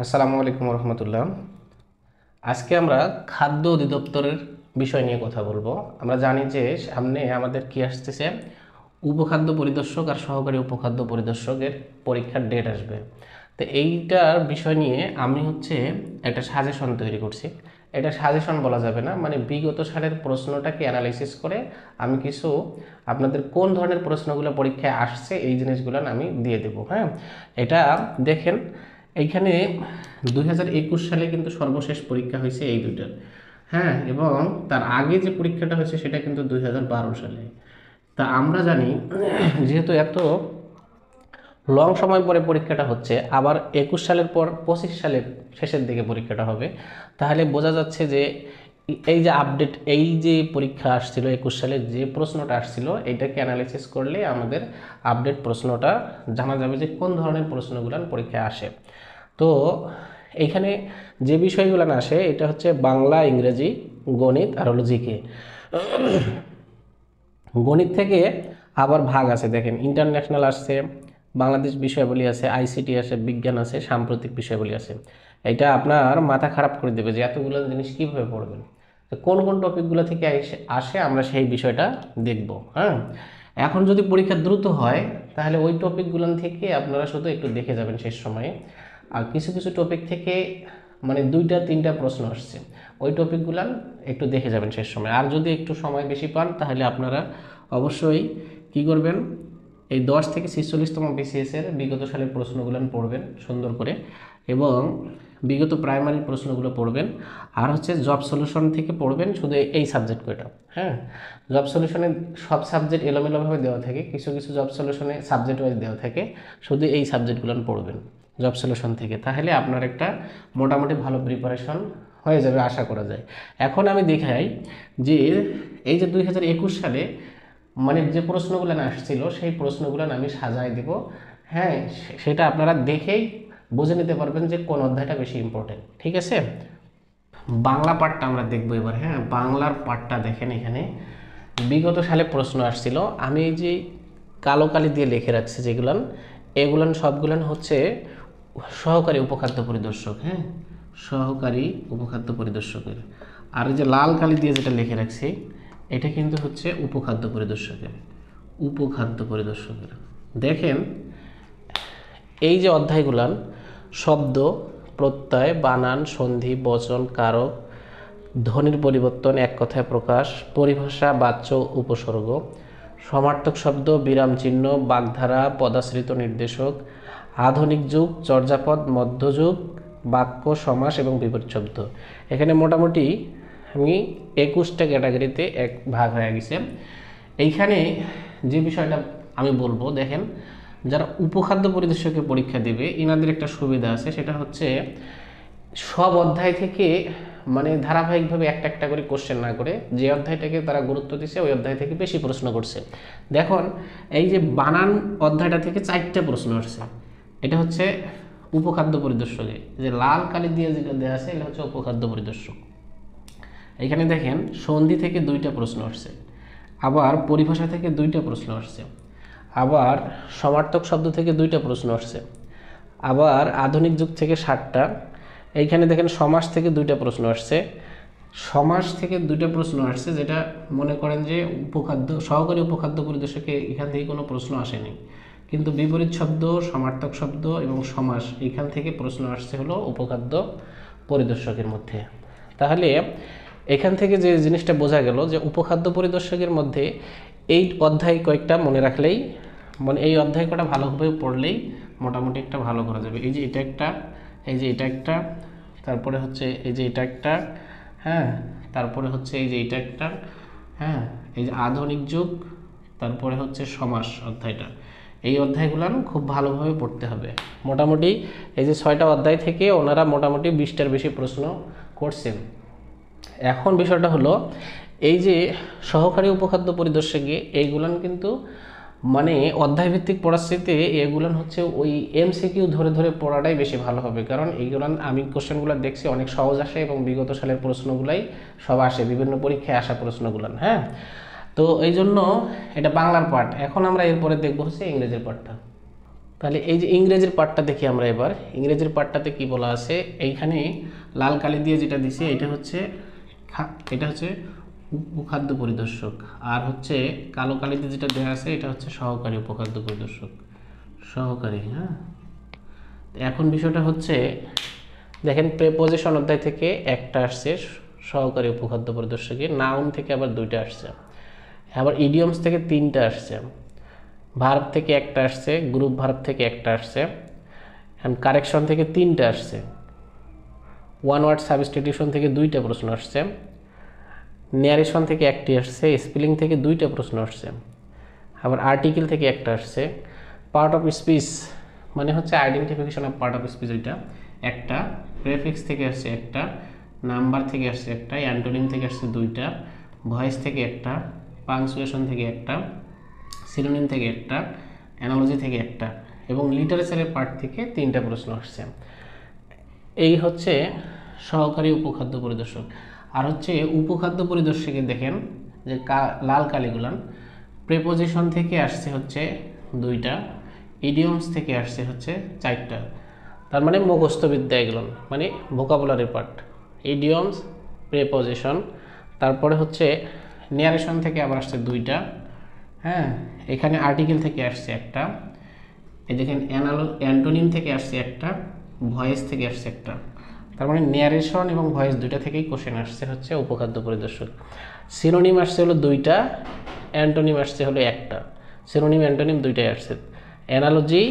আসসালামু আলাইকুম রহমতুল্লাহ। আজকে আমরা খাদ্য অধিদপ্তরের বিষয় নিয়ে কথা বলবো। আমরা জানি যে সামনে আমাদের কি আসতেছে, উপখাদ্য পরিদর্শক আর সহকারী উপখাদ্য পরিদর্শকের পরীক্ষার ডেট আসবে। তো এইটার বিষয় নিয়ে আমি একটা সাজেশন তৈরি করছি। এটা সাজেশন বলা যাবে না, মানে বিগত সালের প্রশ্নটাকে অ্যানালাইসিস করে আমি কিছু আপনাদের কোন ধরনের প্রশ্নগুলো পরীক্ষায় আসছে এই জিনিসগুলো আমি দিয়ে দেবো। হ্যাঁ, এটা দেখেন, এইখানে 2021 সালে কিন্তু সর্বশেষ পরীক্ষা হয়েছে এই দুইটার। হ্যাঁ, এবং তার আগে যে পরীক্ষাটা হয়েছে সেটা কিন্তু 2012 সালে। তা আমরা জানি যেহেতু এত লং সময় পরে পরীক্ষাটা হচ্ছে, আবার 21 সালের পর 25 সালের শেষের দিকে পরীক্ষাটা হবে, তাহলে বোঝা যাচ্ছে যে এই যে আপডেট, এই যে পরীক্ষা আসছিল 21 সালে যে প্রশ্নটা আসছিল, এইটাকে অ্যানালাইসিস করলে আমাদের আপডেট প্রশ্নটা জানা যাবে যে কোন ধরনের প্রশ্নগুলো পরীক্ষায় আসে। তো এইখানে যে বিষয়গুলো আসে এটা হচ্ছে বাংলা, ইংরেজি, গণিত আর হলো জিকে। গণিত থেকে আবার ভাগ আছে, দেখেন ইন্টারন্যাশনাল আসছে, বাংলাদেশ বিষয়াবলী আছে, আইসিটি আছে, বিজ্ঞান আছে, সাম্প্রতিক বিষয়াবলী আছে। এটা আপনার মাথা খারাপ করে দেবে যে এতগুলো জিনিস কীভাবে পড়বেন। তো কোন কোন টপিকগুলো থেকে আসে আমরা সেই বিষয়টা দেখব। হ্যাঁ, এখন যদি পরীক্ষা দ্রুত হয় তাহলে ওই টপিকগুলো থেকে আপনারা শুধু একটু দেখে যাবেন শেষ সময়ে। আর কিছু কিছু টপিক থেকে মানে 2-3টা প্রশ্ন আসছে, ওই টপিকগুলো একটু দেখে যাবেন শেষ সময়। আর যদি একটু সময় বেশি পান তাহলে আপনারা অবশ্যই কি করবেন, এই 10 থেকে 46তম BCS এর বিগত সালের প্রশ্নগুলো পড়বেন সুন্দর করে, এবং বিগত প্রাইমারি প্রশ্নগুলো পড়বেন। আর জব সলিউশন থেকে পড়বেন শুধু এই সাবজেক্ট কয়টা। হ্যাঁ, জব সলিউশনে সব সাবজেক্ট এলোমেলোভাবে দেওয়া থাকে, কিছু কিছু জব সলিউশনে সাবজেক্ট ওয়াইজ দেওয়া থাকে, শুধু এই সাবজেক্টগুলো পড়বেন জব সলিউশন থেকে, তাহলে আপনার একটা মোটামুটি ভালো প্রিপারেশন হয়ে যাবে আশা করা যায়। এখন আমি দেখাই যে এই যে 2021 সালে মানে যে প্রশ্নগুলো আসছিল সেই প্রশ্নগুলো আমি সাজায় দিব। হ্যাঁ, সেটা আপনারা দেখেই বুঝে নিতে পারবেন যে কোন অধ্যায়টা বেশি ইম্পর্টেন্ট। ঠিক আছে, বাংলা পার্টটা আমরা দেখবো এবার। হ্যাঁ, বাংলার পার্টটা দেখেন, এখানে বিগত সালে প্রশ্ন আসছিল, আমি এই যে কালো কালি দিয়ে লিখে রাখছি যেগুলান, এগুলান সবগুলান সহকারী উপখাদ্য পরিদর্শক। হ্যাঁ, সহকারী উপখাদ্য পরিদর্শকের। আর এই যে লাল কালি দিয়ে যেটা লিখে রাখছি এটা কিন্তু উপখাদ্য পরিদর্শকের। উপখাদ্য পরিদর্শকের দেখেন, এই যে অধ্যায়গুলান শব্দ, প্রত্যয়, বানান, সন্ধি, বচন, কারক, ধ্বনির পরিবর্তন, এক কথায় প্রকাশ, পরিভাষা, বাচ্য, উপসর্গ, সমার্থক শব্দ, বিরাম চিহ্ন, বাগধারা, পদাশ্রিত নির্দেশক, আধুনিক যুগ, চর্যাপদ, মধ্যযুগ, বাক্য, সমাস এবং বিপরীত শব্দ। এখানে মোটামুটি আমি 21টা ক্যাটাগরিতে এক ভাগ হয়ে গেছে। এইখানে যে বিষয়টা আমি বলবো, দেখেন যারা উপখাদ্য পরিদর্শকের পরীক্ষা দেবে এনাদের একটা সুবিধা আছে, সেটা সব অধ্যায় থেকে মানে ধারাবাহিকভাবে একটা একটা করে কোশ্চেন না করে যে অধ্যায়টাকে তারা গুরুত্ব দিচ্ছে ওই অধ্যায় থেকে বেশি প্রশ্ন করছে। দেখুন, এই যে বানান অধ্যায়টা থেকে 4টা প্রশ্ন আসছে, এটা উপখাদ্য পরিদর্শকে। যে লাল কালি দিয়ে যেটা দেওয়া আছে এটা উপখাদ্য পরিদর্শক। এখানে দেখেন সন্ধি থেকে 2টা প্রশ্ন আসছে, আবার পরিভাষা থেকে 2টা প্রশ্ন আসছে, আবার সমার্থক শব্দ থেকে 2টা প্রশ্ন আসছে, আবার আধুনিক যুগ থেকে 7টা। এইখানে দেখেন সমাস থেকে 2টা প্রশ্ন আসছে, সমাস থেকে 2টা প্রশ্ন আসছে, যেটা মনে করেন যে সহকারী উপখাদ্য পরিদর্শকে এখান থেকে কোনো প্রশ্ন আসেনি, কিন্তু বিপরীত শব্দ, সমার্থক শব্দ এবং সমাস এখান থেকে প্রশ্ন আসছে উপখাদ্য পরিদর্শকের মধ্যে। তাহলে এখান থেকে যে জিনিসটা বোঝা গেল যে উপখাদ্য পরিদর্শকের মধ্যে এই অধ্যায় কয়েকটা মনে রাখলেই, মানে এই অধ্যায় কটা ভালোভাবে পড়লেই মোটামুটি একটা ভালো করা যাবে। এই যে এটা একটা, এই যে এটা একটা, তারপরে এই যে এটা একটা, হ্যাঁ, তারপরে এই যে এটা একটা, হ্যাঁ, এই যে আধুনিক যুগ, তারপরে সমাস অধ্যায়টা। এই অধ্যায়গুলো খুব ভালোভাবে পড়তে হবে। মোটামুটি এই যে 6টা অধ্যায় থেকে ওনারা মোটামুটি 20টার বেশি প্রশ্ন করছেন। এখন বিষয়টা হলো এই যে সহকারী উপখাদ্য পরিদর্শকে এইগুলান কিন্তু মানে অধ্যায়ভিত্তিক পড়ার চাইতে এগুলান ওই MCQ ধরে ধরে পড়াটাই বেশি ভালো হবে, কারণ এইগুলান আমি কোশ্চেনগুলো দেখছি অনেক সহজ আসে এবং বিগত সালের প্রশ্নগুলাই সব আসে, বিভিন্ন পরীক্ষায় আসা প্রশ্নগুলান। হ্যাঁ, তো এই জন্য এটা বাংলার পার্ট। এখন আমরা এরপরে দেখবো ইংরেজির পার্টটা। তাহলে এই যে ইংরেজির পার্টটা দেখি আমরা এবার। ইংরেজির পার্টটাতে কি বলা আছে, এইখানে লাল কালি দিয়ে যেটা দিছি এটা হচ্ছে উপখাদ্য পরিদর্শক, আর হচ্ছে কালো কালিতে যেটা দেওয়া আছে এটা হচ্ছে সহকারী উপখাদ্য পরিদর্শক, সহকারী। হ্যাঁ, এখন বিষয়টা হচ্ছে দেখেন প্রেপোজিশন অধ্যায় থেকে একটা আসছে সহকারী উপখাদ্য পরিদর্শকে, নাউন থেকে আবার দুইটা আসছে, আবার ইডিয়মস থেকে তিনটা আসছে, ভার্ব থেকে একটা আসছে, গ্রুপ ভার্ব থেকে একটা আসছে, অ্যান্ড কারেকশন থেকে তিনটা আসছে, ওয়ান ওয়ার্ড সাবস্টিটিউশন থেকে দুইটা প্রশ্ন আসছে, ন্যারেশন থেকে একটি আসছে, স্পেলিং থেকে দুইটা প্রশ্ন আসছে, আবার আর্টিকেল থেকে একটা আসছে, পার্ট অফ স্পিচ মানে হচ্ছে identification of part of speech ওইটা একটা, প্রেফিক্স থেকে আসছে একটা, নাম্বার থেকে আসছে একটা, অ্যান্টোনিম থেকে আসছে দুইটা, ভয়েস থেকে একটা, পাংচুয়েশন থেকে একটা, সিনোনিম থেকে একটা, অ্যানালজি থেকে একটা, এবং লিটারেচারের পার্ট থেকে তিনটা প্রশ্ন আসছে। এই হচ্ছে সহকারী উপখাদ্য পরিদর্শক। আর হচ্ছে উপখাদ্য পরিদর্শকে দেখেন যে লাল কালিগুলান প্রেপোজিশন থেকে আসছে হচ্ছে দুইটা, ইডিয়মস থেকে আসছে হচ্ছে চারটা, তার মানে মুখস্থবিদ্যা এগুলো মানে ভোকাবুলারি পার্ট, ইডিয়মস, প্রেপোজিশন, তারপরে হচ্ছে ন্যারেশন থেকে আবার আসছে দুইটা। হ্যাঁ, এখানে আর্টিকেল থেকে আসছে একটা, এই দেখেন অ্যান্টোনিম থেকে আসছে একটা, ভয়েস থেকে আসছে একটা, তার মানে ন্যারেশন এবং ভয়েস দুইটা থেকেই কোশ্চেন আসছে হচ্ছে উপখাদ্য পরিদর্শক। সিনোনিম আসছে হলো দুইটা, অ্যান্টোনিম আসছে হলো একটা, সিনোনিম অ্যান্টোনিম দুইটাই আসছে, অ্যানালজি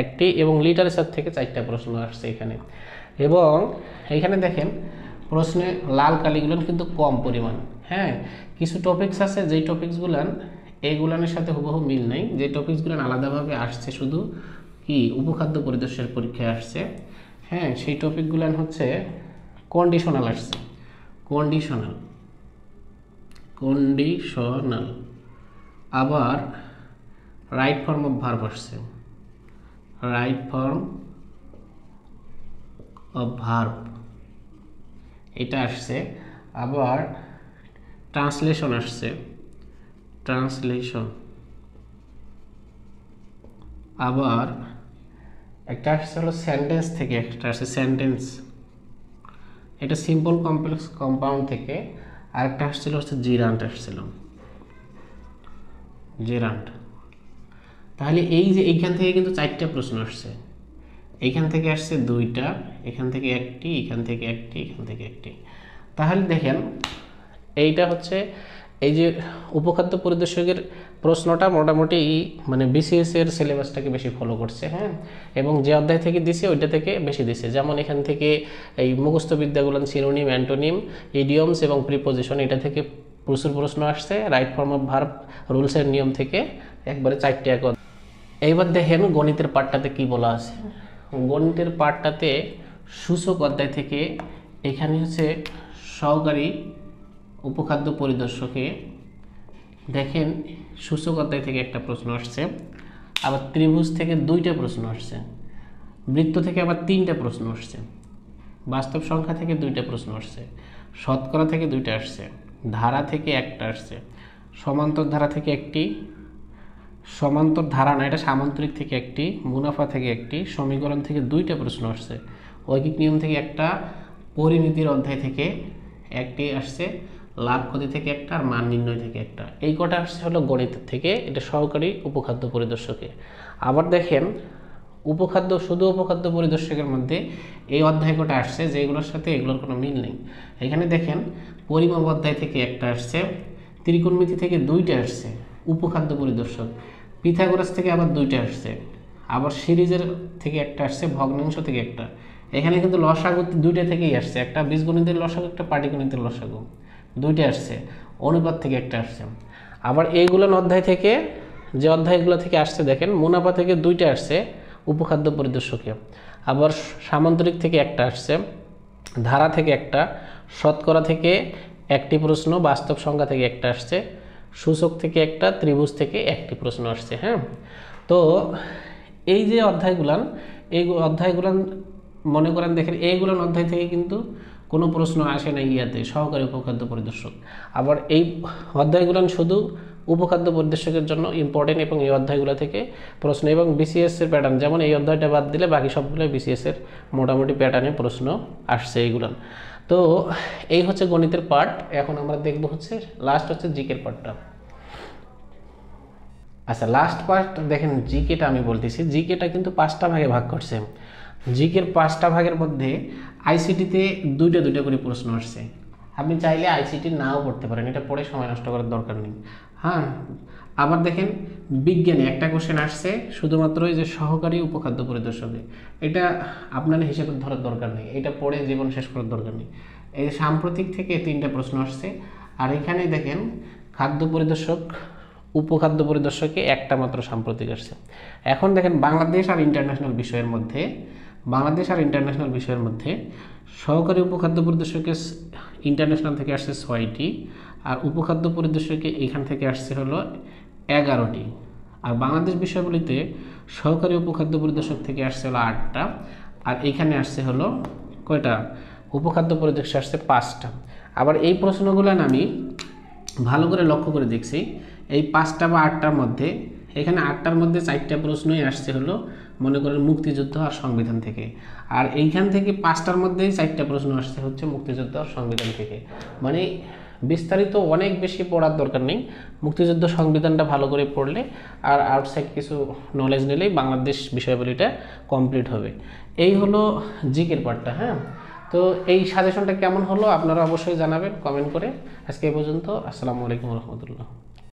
একটি, এবং লিটারেচার থেকে চারটা প্রশ্ন আসছে এখানে। এবং এখানে দেখেন প্রশ্নে লাল কালিগুলো কিন্তু কম পরিমাণ। হ্যাঁ, কিছু টপিকস আছে যেই টপিকসগুলান এইগুলানের সাথে হুবহু মিল নাই, যে টপিকসগুলো আলাদাভাবে আসছে শুধু কি উপখাদ্য পরিদর্শকের পরীক্ষায় আসছে। হ্যাঁ, সেই টপিকগুলান হচ্ছে কন্ডিশনাল আসছে, কন্ডিশনাল, আবার রাইট ফর্ম অফ ভার্ব আসছে, রাইট ফর্ম অফ ভার্ব এটা আসছে, আবার ট্রান্সলেশন আসছে, ট্রান্সলেশন, আবার একটা আসছে হলো সেন্টেন্স থেকে, একটা আসছে সেন্টেন্স, এটা সিম্পল কমপ্লেক্স কম্পাউন্ড থেকে, আরেকটা আসছিল হচ্ছে জিরান্ট আসছিল, জিরান্ট। তাহলে এই যে এইখান থেকে কিন্তু চারটা প্রশ্ন আসছে, এইখান থেকে আসছে দুইটা, এখান থেকে একটি, এখান থেকে একটি, এখান থেকে একটি। তাহলে দেখেন এইটা হচ্ছে এই যে উপখাদ্য পরিদর্শকের প্রশ্নটা মোটামুটি মানে বিসিএস এর সিলেবাসটাকে বেশি ফলো করছে। হ্যাঁ, এবং যে অধ্যায় থেকে দিছে ওইটা থেকে বেশি দিছে, যেমন এখান থেকে এই মুখস্থ বিদ্যাগুলো সিনোনিম, অ্যান্টোনিম, ইডিয়মস এবং প্রিপোজিশন এটা থেকে প্রচুর প্রশ্ন আসছে, রাইট ফর্ম অফ ভার্ব, রুলসের নিয়ম থেকে একবারে চারটে এক। এইবার দেখেন গণিতের পার্টটাতে কি বলা আছে। গণিতের পার্টটাতে সূচক অধ্যায় থেকে এখানে হচ্ছে সহকারী উপখাদ্য পরিদর্শকে দেখেন সূচক অধ্যায় থেকে একটা প্রশ্ন আসছে, আবার ত্রিভুজ থেকে দুইটা প্রশ্ন আসছে, বৃত্ত থেকে আবার তিনটা প্রশ্ন আসছে, বাস্তব সংখ্যা থেকে দুইটা প্রশ্ন আসছে, শতকরা থেকে দুইটা আসছে, ধারা থেকে একটা আসছে, সমান্তর ধারা থেকে একটি, সমান্তর ধারা না এটা সামান্তরিক থেকে একটি, মুনাফা থেকে একটি, সমীকরণ থেকে দুইটা প্রশ্ন আসছে, ঐকিক নিয়ম থেকে একটা, পরিমিতির অধ্যায় থেকে একটি আসছে, লাভ ক্ষতি থেকে একটা, আর মান নির্ণয় থেকে একটা। এই কটা আসছে হলো গণিত থেকে, এটা সহকারী উপখাদ্য পরিদর্শকে। আবার দেখেন উপখাদ্য শুধু উপখাদ্য পরিদর্শকের মধ্যে এই অধ্যায় কটা আসছে যেগুলোর সাথে এগুলোর কোনো মিল নেই। এখানে দেখেন পরিমাপ অধ্যায় থেকে একটা আসছে, ত্রিকোণমিতি থেকে দুইটা আসছে উপখাদ্য পরিদর্শক, পিথাগোরাস থেকে আবার দুইটা আসছে, আবার সিরিজের থেকে একটা আসছে, ভগ্নাংশ থেকে একটা। এখানে কিন্তু লসাগু দুইটা থেকেই আসছে, একটা বীজগণিতের লসাগু, একটা পাটিগণিতের লসাগু, দুইটা আসছে, অনুপাত থেকে একটা আসছে। আবার এইগুলো অধ্যায় থেকে যে অধ্যায়গুলো থেকে আসছে দেখেন মুনাফা থেকে দুইটা আসছে উপখাদ্য পরিদর্শকে, আবার সামান্তরিক থেকে একটা আসছে, ধারা থেকে একটা, শতকরা থেকে একটি প্রশ্ন, বাস্তব সংখ্যা থেকে একটা আসছে, সূচক থেকে একটা, ত্রিভুজ থেকে একটি প্রশ্ন আসছে। হ্যাঁ, তো এই যে অধ্যায়গুলান এই অধ্যায়গুলান মনে করেন দেখেন এইগুলান অধ্যায় থেকে কিন্তু কোনো প্রশ্ন আসে না ইয়াতে সহকারী উপখাদ্য পরিদর্শক। আবার এই অধ্যায়গুলান শুধু উপখাদ্য পরিদর্শকের জন্য ইম্পর্টেন্ট এবং এই অধ্যায়গুলো থেকে প্রশ্ন এবং বিসিএস এর প্যাটার্ন, যেমন এই অধ্যায়টা বাদ দিলে বাকি সবগুলো বিসিএস এর মোটামুটি প্যাটার্নে প্রশ্ন আসছে এইগুলো। তো এই হচ্ছে গণিতের পার্ট। এখন আমরা দেখব হচ্ছে লাস্ট হচ্ছে জিকের পার্টটা। আচ্ছা, লাস্ট পার্ট দেখেন, জিকেটা আমি বলতেছি, জিকেটা কিন্তু 5টা ভাগে ভাগ করছে। জিকের 5টা ভাগের মধ্যে আইসিটিতে দুইটা করে প্রশ্ন আসছে। আপনি চাইলে আইসিটি নাও পড়তে পারেন, এটা পড়ে সময় নষ্ট করার দরকার নেই। হ্যাঁ, আবার দেখেন বিজ্ঞানে একটা কোশ্চেন আসছে শুধুমাত্র এই যে সহকারী উপখাদ্য পরিদর্শকে, এটা আপনার হিসেবে ধরার দরকার নেই, এটা পড়ে জীবন শেষ করার দরকার নেই। এই সাম্প্রতিক থেকে 3টা প্রশ্ন আসছে। আর এখানে দেখেন খাদ্য পরিদর্শক, উপখাদ্য পরিদর্শকে একটা মাত্র সাম্প্রতিক আসছে। এখন দেখেন বাংলাদেশ আর ইন্টারন্যাশনাল বিষয়ের মধ্যে সহকারী উপখাদ্য পরিদর্শকে ইন্টারন্যাশনাল থেকে আসছে 6টি, আর উপখাদ্য পরিদর্শকে এখান থেকে আসছে হলো 11টি। আর বাংলাদেশ বিষয়গুলিতে সহকারী উপখাদ্য পরিদর্শক থেকে আসছে হলো 8টা, আর এইখানে আসছে হলো কয়টা, উপখাদ্য পরিদর্শক আসছে 5টা। আবার এই প্রশ্নগুলো আমি ভালো করে লক্ষ্য করে দেখছি, এই 5টা বা 8টার মধ্যে, এখানে 8টার মধ্যে 4টা প্রশ্নই আসছে হলো মনে করেন মুক্তিযুদ্ধ আর সংবিধান থেকে, আর এইখান থেকে 5টার মধ্যেই 4টা প্রশ্ন আসছে হচ্ছে মুক্তিযুদ্ধ আর সংবিধান থেকে। মানে বিস্তারিত অনেক বেশি পড়ার দরকার নেই, মুক্তিযুদ্ধ সংবিধানটা ভালো করে পড়লে আর আউটসাইড কিছু নলেজ নিলেই বাংলাদেশ বিষয়াবলীটা কমপ্লিট হবে। এই হলো জিকের পার্টটা। হ্যাঁ, তো এই সাজেশনটা কেমন হলো আপনারা অবশ্যই জানাবেন কমেন্ট করে। আজকে এই পর্যন্ত। আসসালামু আলাইকুম রহমতুল্লাহ।